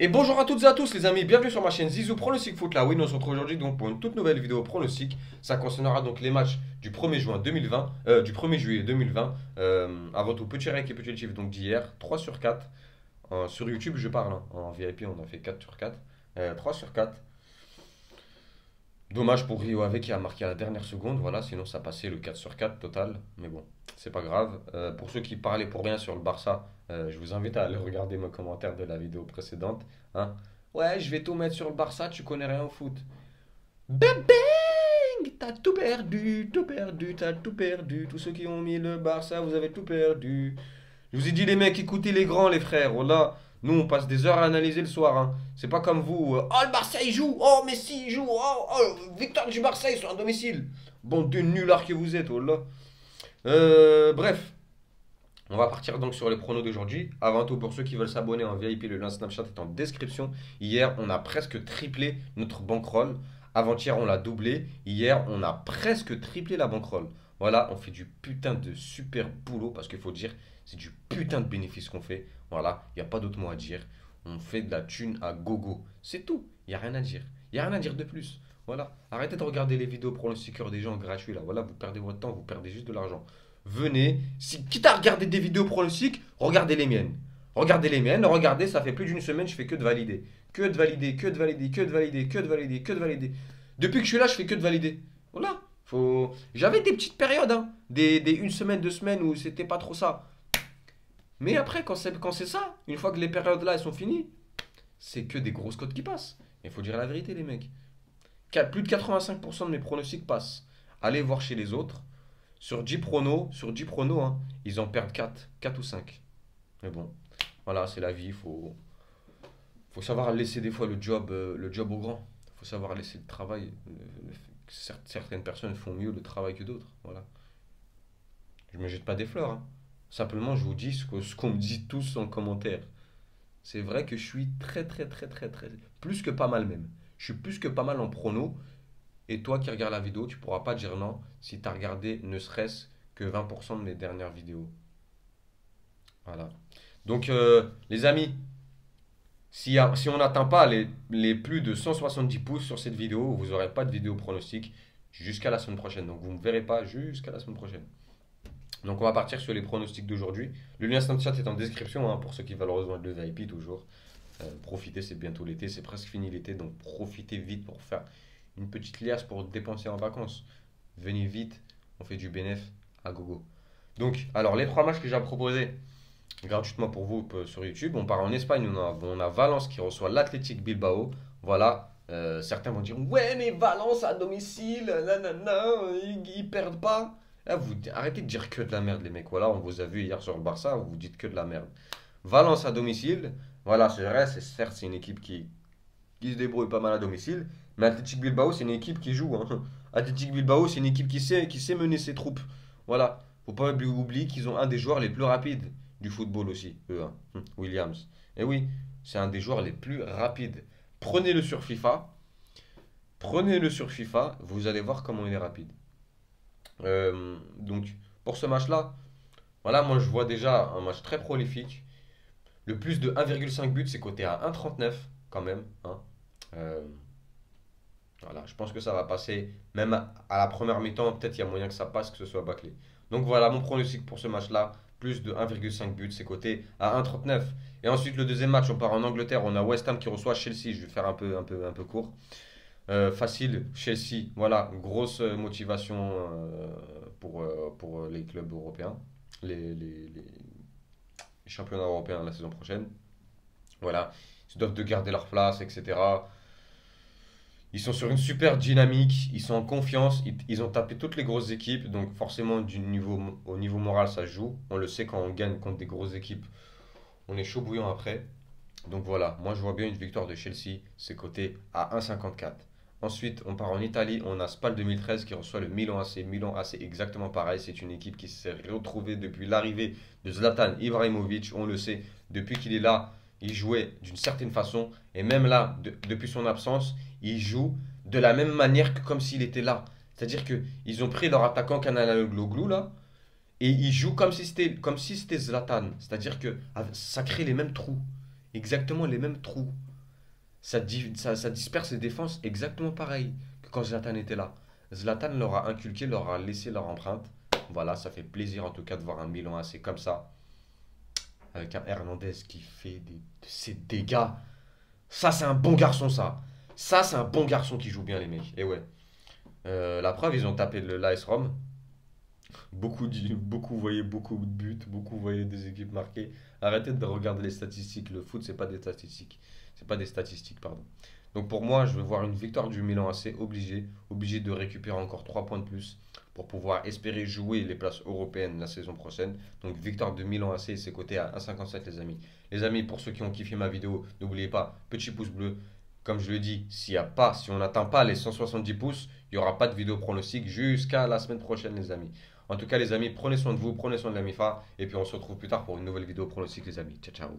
Et bonjour à toutes et à tous les amis, bienvenue sur ma chaîne Zizou Pronostic Foot. Là oui, on se retrouve aujourd'hui donc pour une toute nouvelle vidéo pronostic. Ça concernera donc les matchs du 1er juin 2020, du 1er juillet 2020. Avant tout, petit rec et petit chiffre donc d'hier, 3 sur 4. Sur YouTube je parle, hein. En VIP on a fait 4 sur 4. 3 sur 4. Dommage pour Rio Ave qui a marqué à la dernière seconde, voilà, sinon ça passait le 4 sur 4 total. Mais bon, c'est pas grave. Pour ceux qui parlaient pour rien sur le Barça, je vous invite à aller regarder mes commentaires de la vidéo précédente, hein. Ouais, je vais tout mettre sur le Barça, tu connais rien au foot. Bang, t'as tout perdu, tout perdu, t'as tout perdu. Tous ceux qui ont mis le Barça, vous avez tout perdu. Je vous ai dit les mecs, écoutez les grands, les frères. Voilà, nous on passe des heures à analyser le soir, hein. C'est pas comme vous. Oh le Barça il joue, oh Messi il joue, victoire du Barça ils sont à domicile. Bande de nullards que vous êtes, oh là. Bref, on va partir donc sur les pronos d'aujourd'hui. Avant tout, pour ceux qui veulent s'abonner en VIP, le lien Snapchat est en description. Hier, on a presque triplé notre bankroll. Avant-hier, on l'a doublé. Hier, on a presque triplé la bankroll. Voilà, on fait du putain de super boulot parce qu'il faut dire, c'est du putain de bénéfice qu'on fait. Voilà, il n'y a pas d'autre mot à dire. On fait de la thune à gogo. C'est tout. Il n'y a rien à dire. Il n'y a rien à dire de plus. Voilà. Arrêtez de regarder les vidéos pronostiqueurs des gens gratuits là. Voilà, vous perdez votre temps, vous perdez juste de l'argent. Venez, si quitte à regarder des vidéos pronostiques, regardez les miennes. Regardez les miennes, regardez, ça fait plus d'une semaine, je fais que de valider. Que de valider, que de valider, que de valider, que de valider, que de valider. Depuis que je suis là, je fais que de valider. Voilà. J'avais des petites périodes, hein. Des une semaine, 2 semaines où c'était pas trop ça. Mais après, quand c'est ça, une fois que les périodes là elles sont finies, c'est que des grosses cotes qui passent. Il faut dire la vérité, les mecs. Plus de 85% de mes pronostics passent. Allez voir chez les autres. Sur 10 pronos, hein, ils en perdent 4 ou 5. Mais bon, voilà, c'est la vie. Faut savoir laisser des fois le job au grand. Faut savoir laisser le travail. Certaines personnes font mieux le travail que d'autres. Voilà. Je me jette pas des fleurs, hein. Simplement, je vous dis ce qu'on me dit tous en commentaire. C'est vrai que je suis très, très, très, très, très, plus que pas mal même. Je suis plus que pas mal en prono. Et toi qui regardes la vidéo, tu pourras pas dire non si tu as regardé ne serait-ce que 20% de mes dernières vidéos. Voilà. Donc, les amis, si on n'atteint pas les plus de 170 pouces sur cette vidéo, vous n'aurez pas de vidéo pronostic jusqu'à la semaine prochaine. Donc, vous ne me verrez pas jusqu'à la semaine prochaine. Donc, on va partir sur les pronostics d'aujourd'hui. Le lien Snapchat est en description, hein, pour ceux qui veulent rejoindre le VIP toujours. Profitez, c'est bientôt l'été, c'est presque fini l'été, donc profitez vite pour faire une petite liasse pour dépenser en vacances. Venez vite, on fait du bénéf à gogo. Donc, alors les 3 matchs que j'ai proposés gratuitement pour vous sur YouTube, on part en Espagne, on a Valence qui reçoit l'Athletic Bilbao. Voilà, certains vont dire ouais, mais Valence à domicile, nanana, ils perdent pas. Là, arrêtez de dire que de la merde, les mecs. Voilà, on vous a vu hier sur le Barça, vous dites que de la merde. Valence à domicile, voilà, c'est vrai, certes, c'est une équipe qui se débrouille pas mal à domicile. Mais Athletic Bilbao, c'est une équipe qui joue, hein. Athletic Bilbao, c'est une équipe qui sait mener ses troupes. Voilà. Faut pas oublier qu'ils ont un des joueurs les plus rapides du football aussi, eux, hein. Williams. Et oui, c'est un des joueurs les plus rapides. Prenez-le sur FIFA. Prenez-le sur FIFA, vous allez voir comment il est rapide. Donc, pour ce match-là, voilà, moi je vois déjà un match très prolifique. Le plus de 1,5 but, c'est coté à 1,39 quand même, hein. Euh, Voilà, je pense que ça va passer. Même à la première mi-temps, peut-être il y a moyen que ça passe, que ce soit bâclé. Donc voilà, mon pronostic pour ce match-là, plus de 1,5 buts, c'est coté à 1,39. Et ensuite, le deuxième match, on part en Angleterre, on a West Ham qui reçoit Chelsea. Je vais faire un peu court. Facile, Chelsea, voilà, grosse motivation pour les clubs européens, les championnats européens la saison prochaine. Voilà, ils doivent de garder leur place, etc. Ils sont sur une super dynamique, ils sont en confiance, ils ont tapé toutes les grosses équipes, donc forcément au niveau moral ça se joue. On le sait quand on gagne contre des grosses équipes, on est chaud bouillant après. Donc voilà, moi je vois bien une victoire de Chelsea, c'est coté à 1,54. Ensuite, on part en Italie, on a Spal 2013 qui reçoit le Milan AC. Milan AC exactement pareil, c'est une équipe qui s'est retrouvée depuis l'arrivée de Zlatan Ibrahimovic, on le sait, depuis qu'il est là, il jouait d'une certaine façon, et même là, depuis son absence, il joue de la même manière que comme s'il était là. C'est-à-dire qu'ils ont pris leur attaquant Canaloglu là, et ils jouent comme si c'était Zlatan. C'est-à-dire que ça crée les mêmes trous. Exactement les mêmes trous. ça disperse les défenses exactement pareil que quand Zlatan était là. Zlatan leur a inculqué, leur a laissé leur empreinte. Voilà, ça fait plaisir en tout cas de voir un Milan AC comme ça, avec un Hernandez qui fait de ses dégâts. Ça, c'est un bon garçon, ça. Ça, c'est un bon garçon qui joue bien, les mecs. Et ouais. La preuve, ils ont tapé l'AS Rome. Beaucoup voyaient beaucoup de buts, beaucoup voyaient des équipes marquées. Arrêtez de regarder les statistiques. Le foot, c'est pas des statistiques. C'est pas des statistiques, pardon. Donc pour moi, je veux voir une victoire du Milan AC obligé de récupérer encore 3 points de plus pour pouvoir espérer jouer les places européennes la saison prochaine. Donc victoire de Milan AC, c'est coté à 1,57 les amis. Les amis, pour ceux qui ont kiffé ma vidéo, n'oubliez pas, petit pouce bleu. Comme je le dis, si on n'atteint pas les 170 pouces, il n'y aura pas de vidéo pronostic jusqu'à la semaine prochaine les amis. En tout cas les amis, prenez soin de vous, prenez soin de la MIFA et puis on se retrouve plus tard pour une nouvelle vidéo pronostic les amis. Ciao ciao.